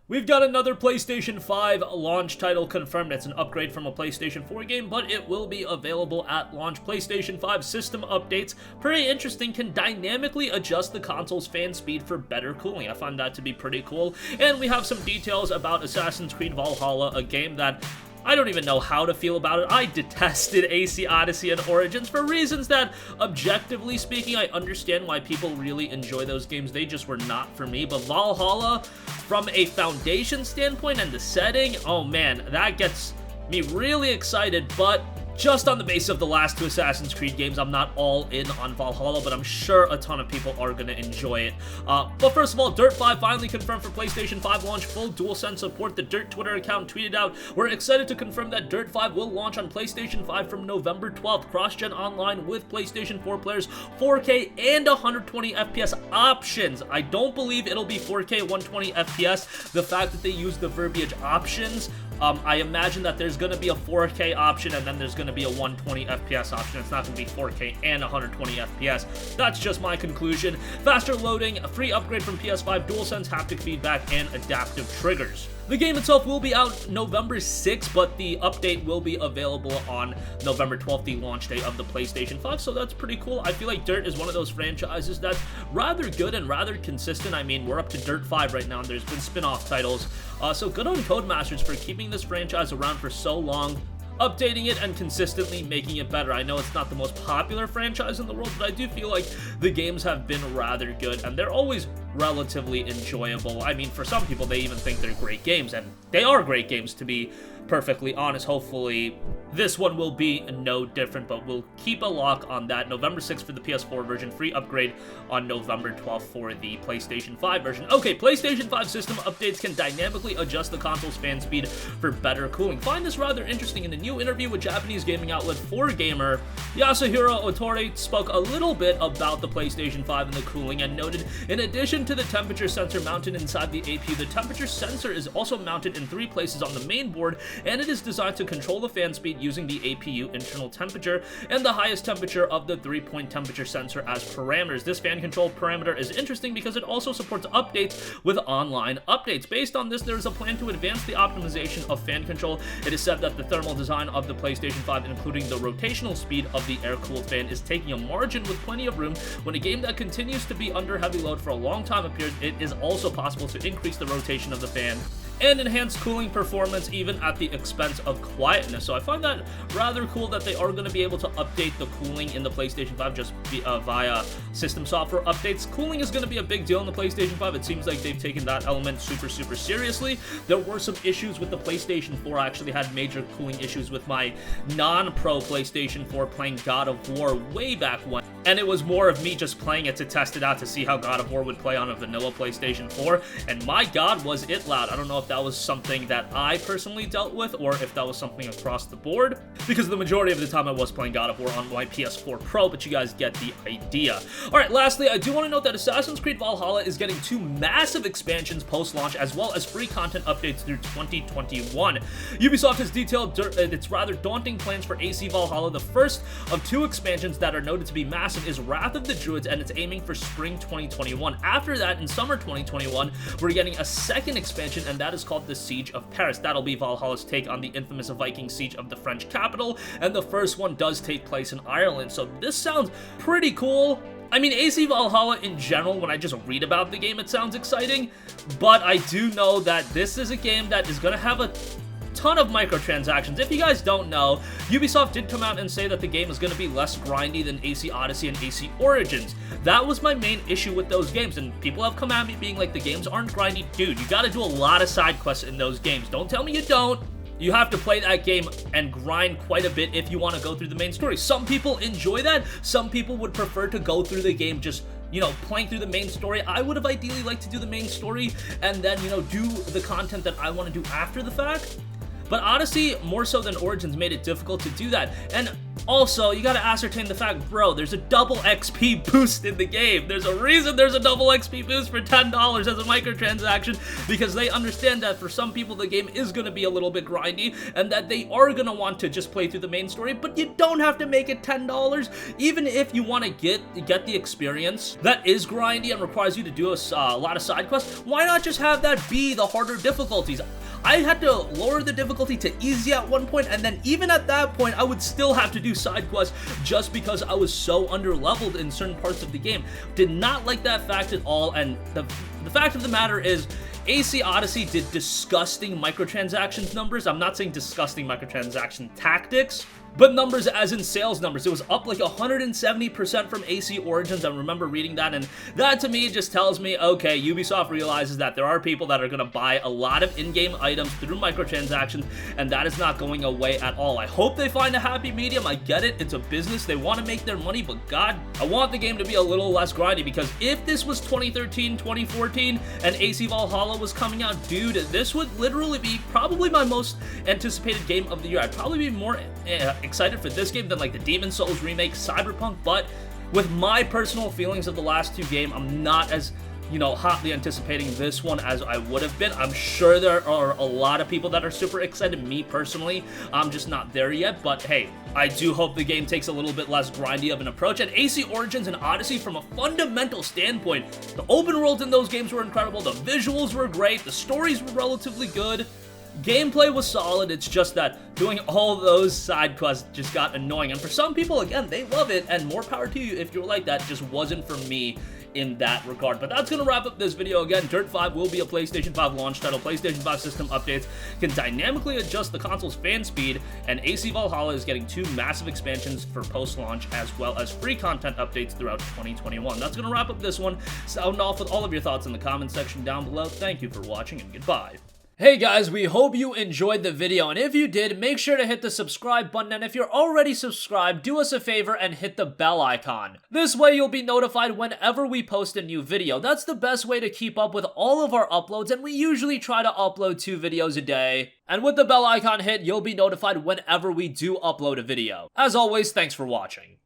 We've got another PlayStation 5 launch title confirmed. It's an upgrade from a PlayStation 4 game, but it will be available at launch. PlayStation 5 system updates, pretty interesting, can dynamically adjust the console's fan speed for better cooling. I find that to be pretty cool. And we have some details about Assassin's Creed Valhalla, a game that I don't even know how to feel about it. I detested AC Odyssey and Origins for reasons that, objectively speaking, I understand why people really enjoy those games. They just were not for me. But Valhalla, from a foundation standpoint and the setting, oh man, that gets me really excited. But just on the basis of the last two Assassin's Creed games, I'm not all in on Valhalla, but I'm sure a ton of people are going to enjoy it. But first of all, Dirt 5 finally confirmed for PlayStation 5 launch, full DualSense support. The Dirt Twitter account tweeted out, "We're excited to confirm that Dirt 5 will launch on PlayStation 5 from November 12th, cross-gen online with PlayStation 4 players, 4K and 120 FPS options." I don't believe it'll be 4K 120 FPS. The fact that they use the verbiage options, I imagine that there's going to be a 4K option and then there's going to be a 120 FPS option. It's not going to be 4K and 120 FPS. That's just my conclusion. Faster loading, a free upgrade from PS5, DualSense haptic feedback, and adaptive triggers. The game itself will be out November 6th, but the update will be available on November 12th, the launch date of the PlayStation 5, so that's pretty cool. I feel like Dirt is one of those franchises that's rather good and rather consistent. I mean, we're up to Dirt 5 right now, and there's been spin-off titles, so good on Codemasters for keeping this franchise around for so long, updating it and consistently making it better. I know it's not the most popular franchise in the world, but I do feel like the games have been rather good, and they're always relatively enjoyable. I mean, for some people, they even think they're great games, and they are great games, to be perfectly honest. Hopefully, this one will be no different, but we'll keep a lock on that. November 6th for the PS4 version, free upgrade on November 12th for the PlayStation 5 version. Okay, PlayStation 5 system updates can dynamically adjust the console's fan speed for better cooling. Find this rather interesting. In a new interview with Japanese gaming outlet 4Gamer, Yasuhiro Otori spoke a little bit about the PlayStation 5 and the cooling, and noted, in addition to the temperature sensor mounted inside the APU, the temperature sensor is also mounted in 3 places on the main board, and it is designed to control the fan speed using the APU internal temperature and the highest temperature of the 3-point temperature sensor as parameters. This fan control parameter is interesting because it also supports updates with online updates. Based on this, there is a plan to advance the optimization of fan control. It is said that the thermal design of the PlayStation 5, including the rotational speed of the air-cooled fan, is taking a margin with plenty of room. When a game that continues to be under heavy load for a long time appears, it is also possible to increase the rotation of the fan and enhance cooling performance even at the expense of quietness. So I find that rather cool that they are going to be able to update the cooling in the PlayStation 5 just via system software updates. Cooling is going to be a big deal in the PlayStation 5. It seems like they've taken that element super seriously. There were some issues with the PlayStation 4. I actually had major cooling issues with my non-pro PlayStation 4 playing God of War way back when, and it was more of me just playing it to test it out to see how God of War would play on a vanilla PlayStation 4, and my god was it loud. I don't know if that was something that I personally dealt with or if that was something across the board, because the majority of the time I was playing God of War on my PS4 Pro, but you guys get the idea. Alright, lastly, I do want to note that Assassin's Creed Valhalla is getting 2 massive expansions post-launch, as well as free content updates through 2021. Ubisoft has detailed its rather daunting plans for AC Valhalla. The first of 2 expansions that are noted to be massive is Wrath of the Druids, and it's aiming for spring 2021. After that, in summer 2021, we're getting a second expansion, and that is called the Siege of Paris. That'll be Valhalla's take on the infamous Viking siege of the French capital, and the first one does take place in Ireland, so this sounds pretty cool. I mean, AC Valhalla in general, when I just read about the game, it sounds exciting, but I do know that this is a game that is going to have a ton of microtransactions. If you guys don't know, Ubisoft did come out and say that the game is going to be less grindy than AC Odyssey and AC Origins. That was my main issue with those games, and people have come at me being like, the games aren't grindy. Dude, you gotta do a lot of side quests in those games. Don't tell me you don't. You have to play that game and grind quite a bit if you want to go through the main story. Some people enjoy that. Some people would prefer to go through the game just, you know, playing through the main story. I would have ideally liked to do the main story and then, you know, do the content that I want to do after the fact. but Odyssey, more so than Origins, made it difficult to do that. And also, you gotta ascertain the fact, bro, there's a double XP boost in the game. There's a reason there's a double XP boost for $10 as a microtransaction, because they understand that for some people the game is gonna be a little bit grindy, and that they are gonna want to just play through the main story, but you don't have to make it $10. Even if you want to get the experience that is grindy and requires you to do a lot of side quests, why not just have that be the harder difficulties? I had to lower the difficulty to easy at one point, and then even at that point, I would still have to do side quests just because I was so underleveled in certain parts of the game. Did not like that fact at all, and the fact of the matter is, AC Odyssey did disgusting microtransactions numbers. I'm not saying disgusting microtransaction tactics, but numbers as in sales numbers. It was up like 170% from AC Origins. I remember reading that, and that to me just tells me, okay, Ubisoft realizes that there are people that are going to buy a lot of in-game items through microtransactions, and that is not going away at all. I hope they find a happy medium. I get it. It's a business. They want to make their money, but God, I want the game to be a little less grindy, because if this was 2013, 2014, and AC Valhalla was coming out, dude, this would literally be probably my most anticipated game of the year. I'd probably be more excited for this game than like the Demon Souls remake, Cyberpunk, but with my personal feelings of the last two games, I'm not as, you know, hotly anticipating this one as I would have been. I'm sure there are a lot of people that are super excited. Me personally, I'm just not there yet, but hey, I do hope the game takes a little bit less grindy of an approach. And AC Origins and Odyssey, from a fundamental standpoint, the open worlds in those games were incredible, the visuals were great, the stories were relatively good, gameplay was solid. It's just that doing all those side quests just got annoying. And for some people, again, they love it, and more power to you if you're like that. Just wasn't for me in that regard. But that's going to wrap up this video. Again, Dirt 5 will be a PlayStation 5 launch title. PlayStation 5 system updates can dynamically adjust the console's fan speed, and AC Valhalla is getting 2 massive expansions for post-launch, as well as free content updates throughout 2021. That's going to wrap up this one. Sound off with all of your thoughts in the comment section down below. Thank you for watching, and goodbye. Hey guys, we hope you enjoyed the video, and if you did, make sure to hit the subscribe button, and if you're already subscribed, do us a favor and hit the bell icon. This way you'll be notified whenever we post a new video. That's the best way to keep up with all of our uploads, and we usually try to upload 2 videos a day. And with the bell icon hit, you'll be notified whenever we do upload a video. As always, thanks for watching.